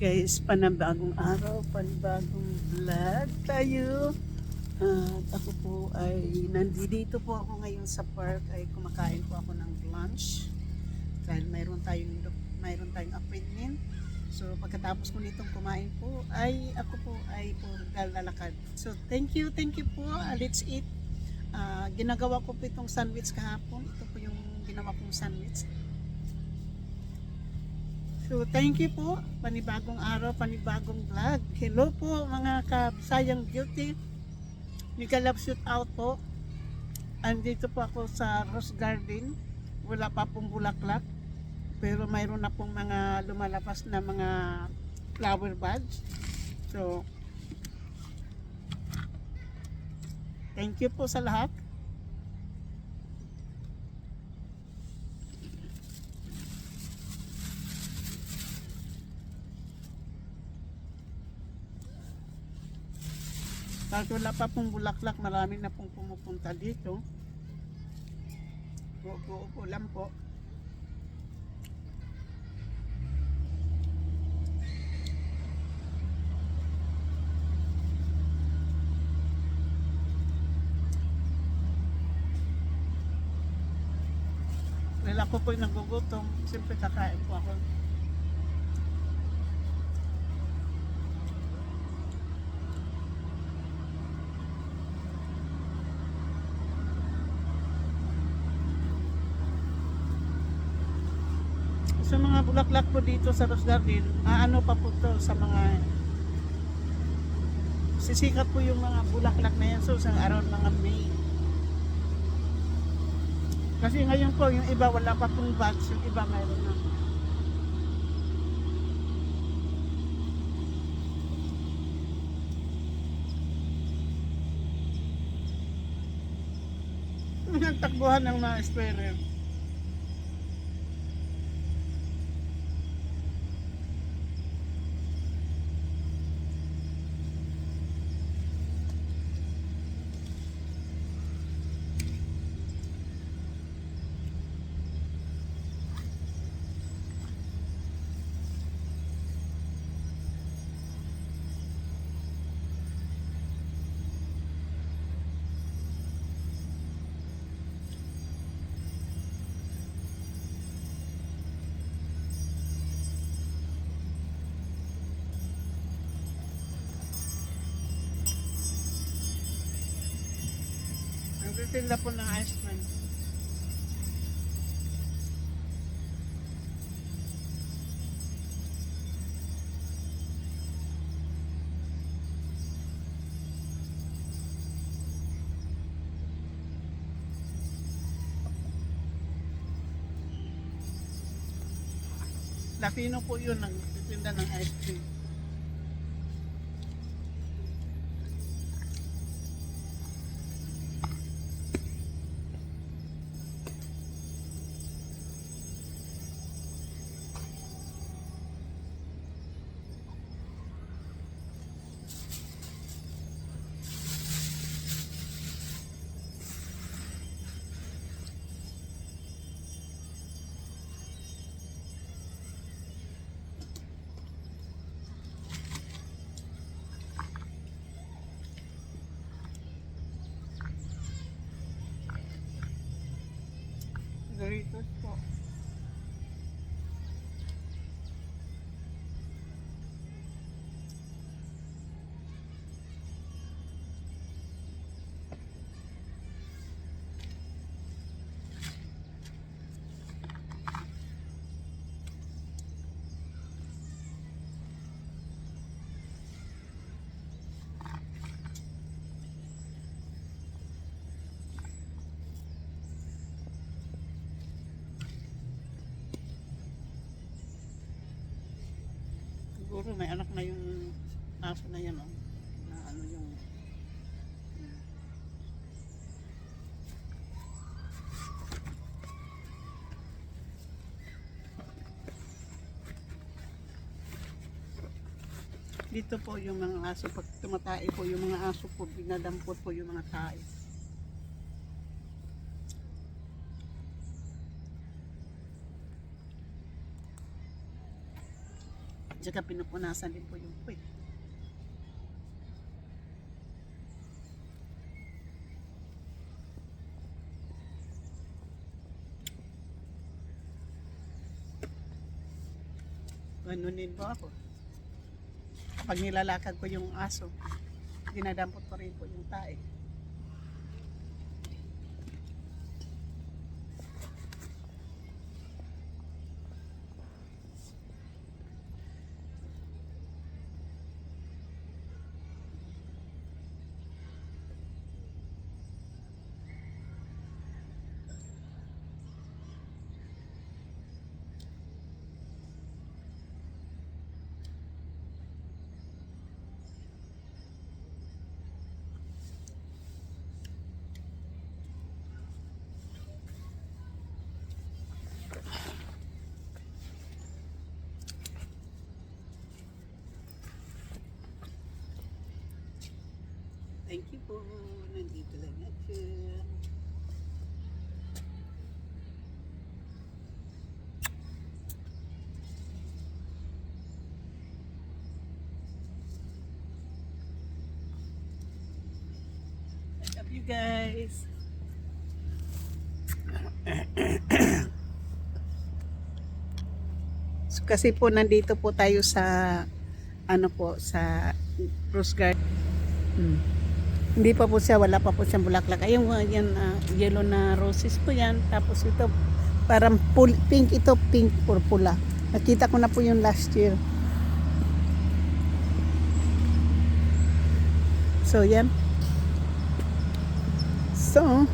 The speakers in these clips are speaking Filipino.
Guys, panibagong araw, panibagong vlog tayo. At ako po ay nandito po ako ngayon sa park, ay kumakain po ako ng lunch dahil mayroon tayong appointment. So pagkatapos ko nitong kumain po ay ako po ay po lalakad. So thank you po. Let's eat. Ginagawa ko po itong sandwich kahapon. Ito po yung ginawa kong sandwich. So, thank you po. Panibagong araw, panibagong vlog. Hello po mga kabisayang beauty. Mega love shoot out po. Andito po ako sa Rose Garden. Wala pa pong bulaklak. Pero mayroon na pong mga lumalabas na mga flower buds. So, thank you po sa lahat. Kahit wala pa pong bulaklak, marami na pong pumupunta dito. Upo lang po. Dahil ako po'y nagugutom, siyempre kakain po ako. Sa mga bulaklak po dito sa Rose Garden, ano pa po to sa mga sisikat po yung mga bulaklak na yan so sa around mga May. Kasi ngayon po yung iba wala pa pong buds, yung iba mayroon na. Nagtakbuhan ng mga squirrel. Nagtitinda po ng ice cream. Latino po yun, nagtitinda ng ice cream. Doritos po. Siguro may anak na yung aso na yan, oh. Na ano yung dito po yung mga aso, pag tumatay po yung mga aso po, binadampot po yung mga tae. Tsaka pinupunasan din po yung puwit. Ganunin po ako. Pag nilalakad ko yung aso, dinadampot ko rin po yung tae. Thank you po. Nandito lang ako. I love you guys. So, kasi po nandito po tayo sa sa Rose Garden. Hindi pa po siya, wala pa po siyang bulaklak. Ayun, yan, yellow na roses po yan. Tapos ito, parang pink ito, pink or pula. Nakita ko na po yung last year. So, yan. So,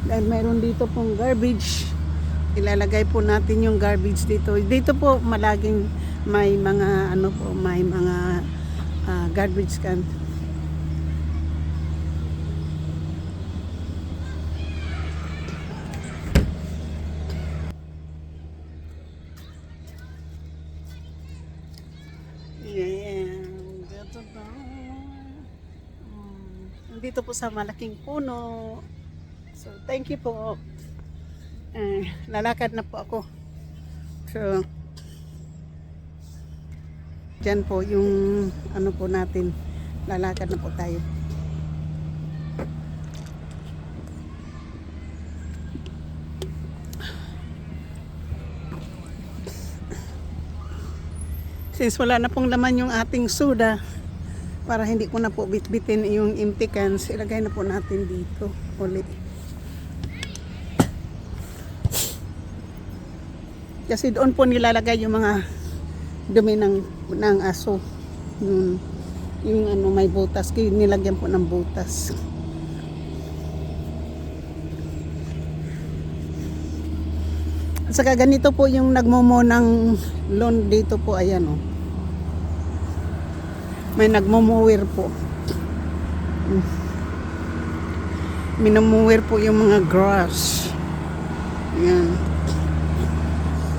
dahil mayroon dito pong garbage, ilalagay po natin yung garbage dito. Dito po malaging may mga, may mga garbage can. Dito po sa malaking puno. So, thank you po. Lalakad na po ako. So, dyan po yung po natin. Lalakad na po tayo. Since wala na pong laman yung ating soda, para hindi ko na po bitbitin yung empty cans, ilagay na po natin dito ulit. Kasi doon po nilalagay yung mga dumi ng aso. Yung may butas, kaya nilagyan po ng butas. At saka ganito po yung nagmumo ng lawn dito po, ayan o. May nagmumuwir po. Minumuwir po yung mga grass. Ayan.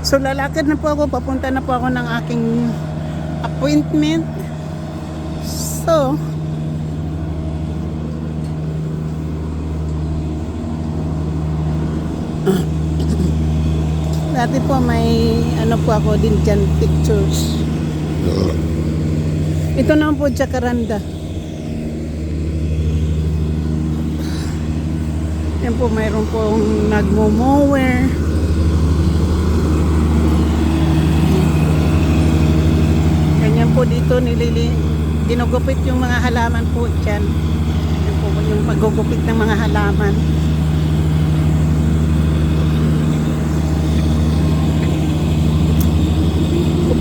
So lalakad na po ako, papunta na po ako ng aking appointment. So dati po may po ako din dyan pictures. Ito naman po jacaranda. Yan po, mayroon pong nagmo-mower. Ganyan po dito ginugupit yung mga halaman po dyan. Yan po yung paggugupit ng mga halaman.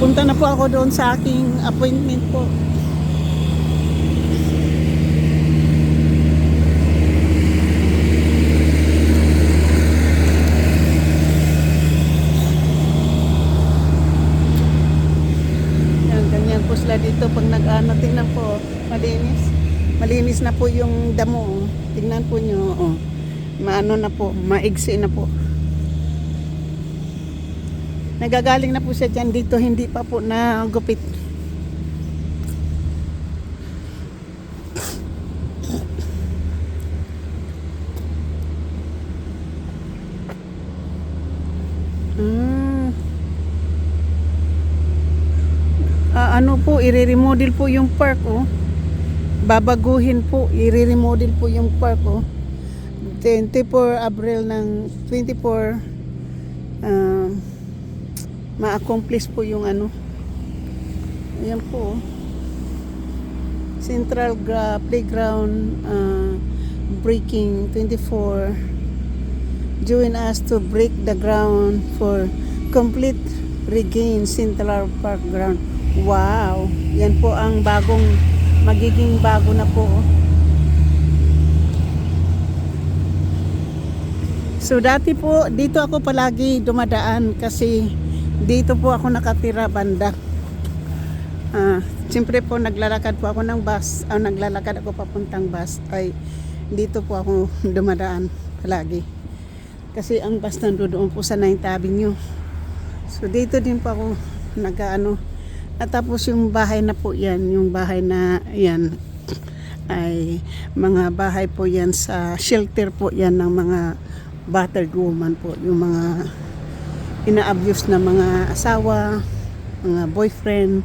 Pupunta na po ako doon sa aking appointment po. Yan, ganyan po sila dito pag tingnan po, malinis na po yung damo. Tingnan po nyo, maano na po, maigsi na po. Nagagaling na po siya dyan dito, hindi pa po nagupit. ano po, i-remodel po yung park, oh. Babaguhin po, i-remodel po yung park, oh. 24 Abril ng 24, ma-accomplish po yung ano. Ayan po, oh. Central Playground breaking 24. Join us to break the ground for complete regain Central Park ground. Wow! Yan po ang magiging bago na po. So dati po, dito ako palagi dumadaan kasi dito po ako nakatira banda. Siyempre po naglalakad po ako ng bus, naglalakad ako papuntang bus, ay dito po ako dumadaan palagi. Kasi ang bus nandoon po sa 9th Avenue. So dito din po ako nag-ano. At tapos yung bahay na po yan, yung bahay na yan ay mga bahay po yan sa shelter po yan ng mga battered woman po. Yung mga ina-abuse na mga asawa, mga boyfriend.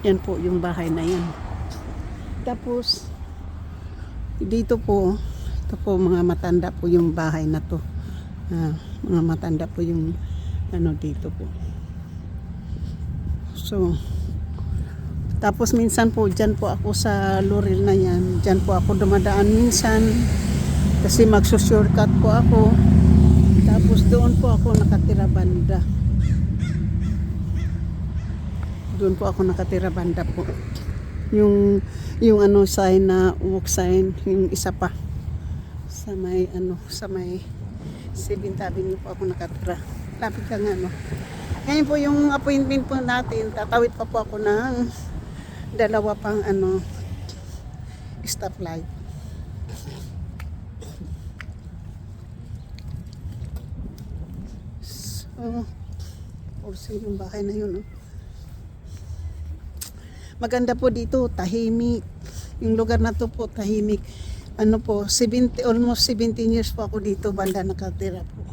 Yan po yung bahay na yan. Tapos dito po, ito po mga matanda po yung bahay na to. Mga matanda po yung ano dito po. So tapos minsan po dyan po ako sa Laurel na yan, dyan po ako dumadaan minsan kasi magsusurcut po ako. Tapos doon po ako nakatira banda, doon po ako nakatira banda po. Yung ano sign na walk sign, yung isa pa sa may ano, sa may 7th Avenue po ako nakatira. Lapit ka nga, no? Ngayon po yung appointment po natin, tatawid pa po ako ng dalawa pang ano, stoplight. So, also yung bahay na yun, no? Maganda po dito, tahimik. Yung lugar na to po, tahimik. Ano po, almost 17 years po ako dito banda nakatira po.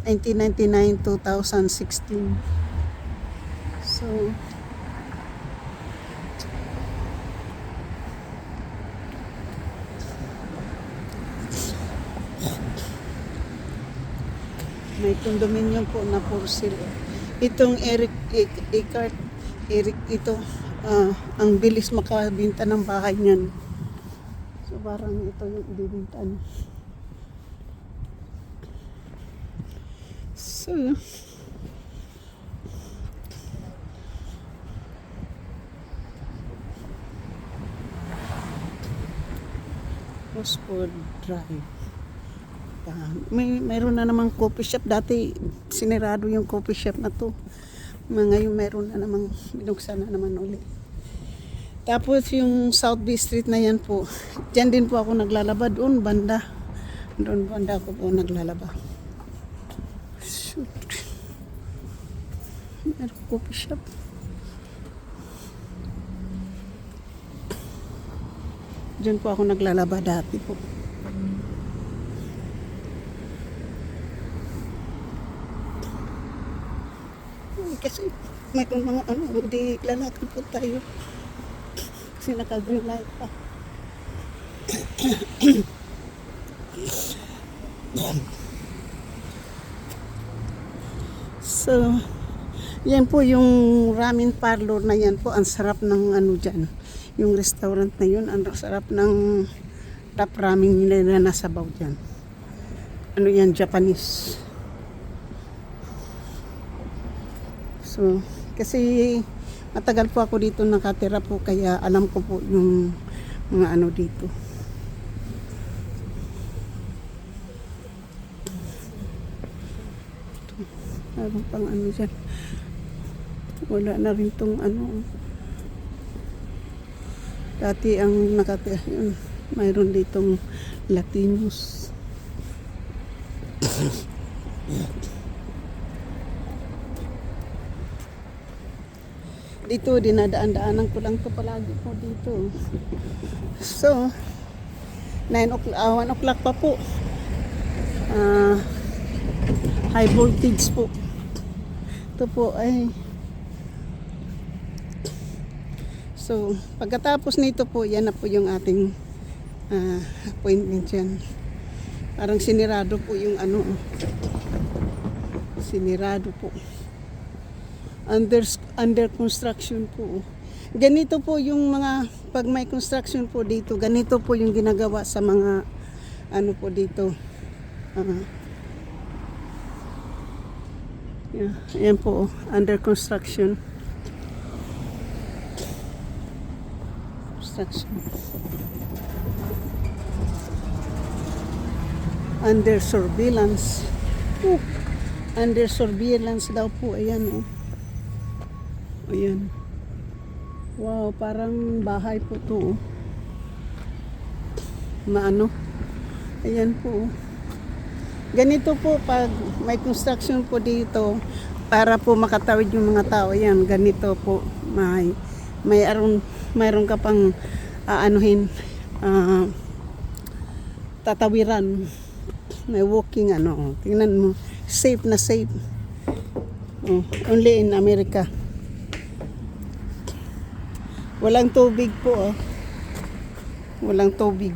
1999, 2016. So, may condominium po na for sale. Itong Eric ito, ang bilis makabinta ng bahay niyan. So parang ito yung ibibintaan. So Rosford Drive. Mayroon na namang coffee shop. Dati sinirado yung coffee shop na to. Ngayon mayroon na namang binuksan na naman ulit. Tapos yung South B Street na yan po, dyan din po ako naglalaba. Doon banda ako po naglalaba. Shoot. Mayroon coffee shop. Dyan po ako naglalaba dati po. Kasi may mga ano, hindi lalakad po tayo. Kasi naka-green light pa. So, yan po yung ramen parlor na yan po. Ang sarap ng ano dyan. Yung restaurant na yun, ang sarap ng top ramen nila na nasabaw dyan. Ano yan, Japanese. So, kasi matagal po ako dito nakatira po, kaya alam ko po yung mga ano dito. Ano pang ano dyan. Wala na rin tong ano. Dati ang nakatira yun, mayroon ditong Latinos. Dito, dinadaan-daanan ko lang to palagi po dito. So, 1 o'clock pa po. High voltage po. Ito po ay So, pagkatapos nito po, yan na po yung ating appointment yan. Parang sinirado po yung ano. Sinirado po. Under construction po. Ganito po yung mga, pag may construction po dito, ganito po yung ginagawa sa mga, ano po dito. Yan po, under construction. Under surveillance. Under surveillance daw po. Ayan oh. Ayan. Wow, parang bahay po to oh. Maano. Ayan po oh. Ganito po pag may construction po dito para po makatawid yung mga tao. Ayan, ganito po. Mayroon ka pang tatawiran. May walking ano. Tingnan mo. Safe na safe. Only in America. Walang tubig po oh. Walang tubig.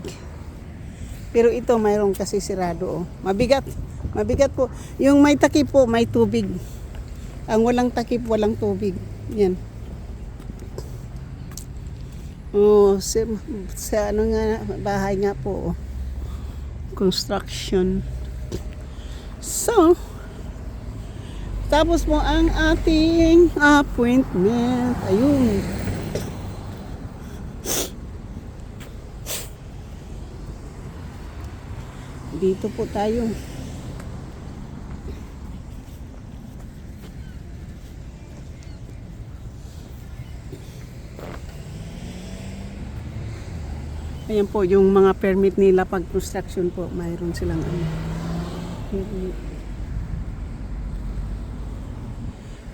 Pero ito mayroon kasi sirado oh. Mabigat. Mabigat po. Yung may takip po, may tubig. Ang walang takip, walang tubig. Yan. Oh, sa ano nga, bahay nga po. Oh. Construction. So, tapos po ang ating appointment. Ayun. Dito po tayo. Ayan po yung mga permit nila pag construction po. Mayroon silang ano.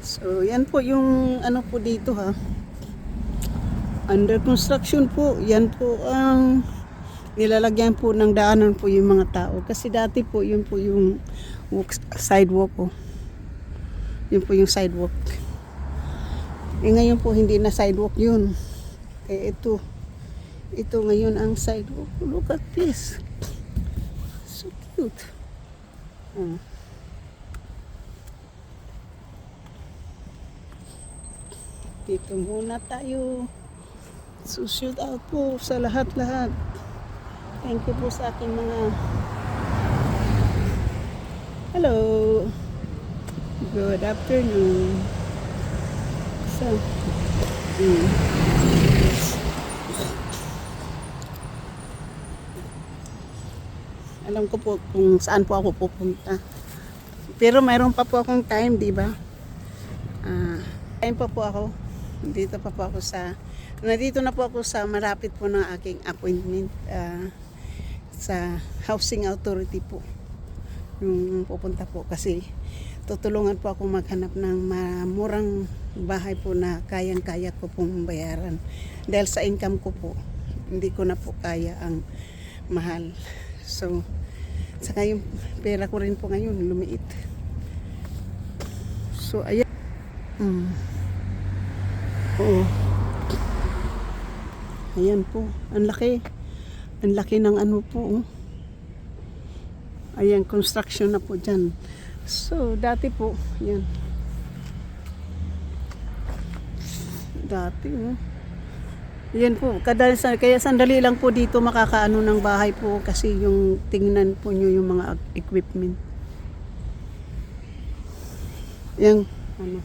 So, yan po yung ano po dito ha. Under construction po. Yan po ang nilalagyan po ng daanan po yung mga tao. Kasi dati po, yun po yung sidewalk po. Yun po yung sidewalk. Ngayon po, hindi na sidewalk yun. Ito ngayon ang sidewalk. Look at this. So cute. Dito muna tayo. So shoot out po sa lahat-lahat. Thank you po sa aking mga hello. Good afternoon. So, alam ko po kung saan po ako pupunta. Pero mayroon pa po akong time, di ba? Time pa po ako. Nandito na po ako sa malapit po ng aking appointment sa Housing Authority po. Yung pupunta po kasi tutulungan po ako maghanap ng murang bahay po na kayang-kaya ko pong bayaran. Dahil sa income ko po, hindi ko na po kaya ang mahal. So, saka yung pera ko rin po ngayon, lumiit. So, ayan. Oo. Ayan po. Ang laki. Ang laki ng ano po. Oh. Ayan, construction na po dyan. So, dati po, yan. Dati, oh. Yan po, kaya sandali lang po dito makakaano ng bahay po kasi yung tingnan po nyo yung mga equipment. Yan, ano.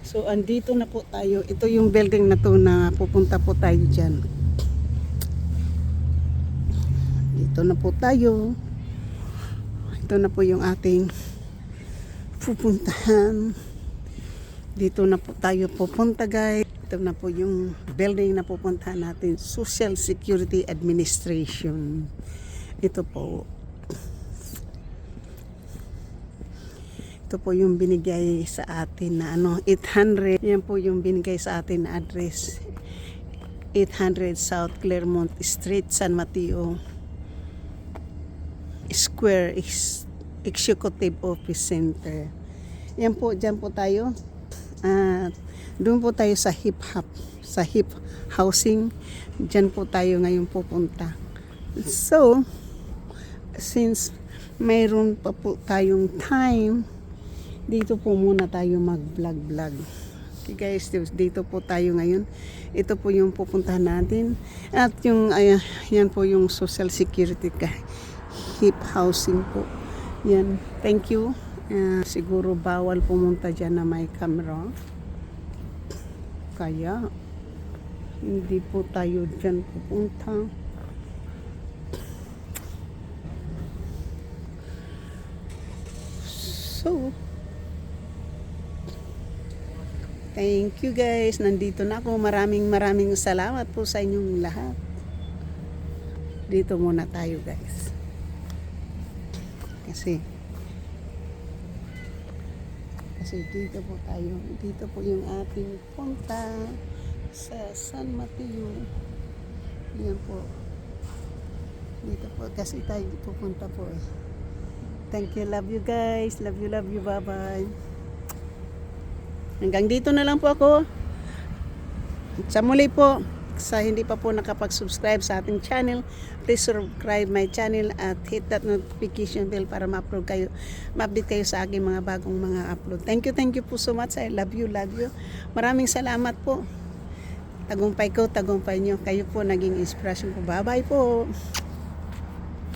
So, andito na po tayo. Ito yung building na to na pupunta po tayo dyan. Dito na po tayo. Ito na po yung ating pupuntahan. Dito na po tayo pupunta, guys. Ito na po yung building na pupuntahan natin. Social Security Administration. Ito po. Ito po yung binigay sa atin na 800. Yan po yung binigay sa atin na address. 800 South Claremont Street, San Mateo Square Executive Office Center. Yan po, dyan po tayo. Doon po tayo sa hip hop, sa hip housing. Diyan po tayo ngayon pupunta. So, since mayroon pa po tayong time, dito po muna tayo mag-vlog-vlog. Okay guys, dito po tayo ngayon. Ito po yung pupuntahan natin. At yung, yan po yung social security hip housing po. Yan, thank you. Siguro bawal pumunta dyan na may camera. Kaya, hindi po tayo dyan pupunta. So, thank you guys. Nandito na ako. Maraming salamat po sa inyong lahat. Dito muna tayo guys. Kasi dito po tayo. Dito po yung ating punta sa San Mateo. Yan po. Dito po kasi tayo pupunta po eh. Thank you, love you guys. Love you, bye bye. Hanggang dito na lang po ako. Sa muli po, sa hindi pa po nakapag-subscribe sa ating channel, please subscribe my channel at hit that notification bell para ma-update kayo sa aking mga bagong mga upload. Thank you po so much. I love you. Maraming salamat po. Tagumpay ko, tagumpay nyo. Kayo po naging inspirasyon ko. Bye-bye po.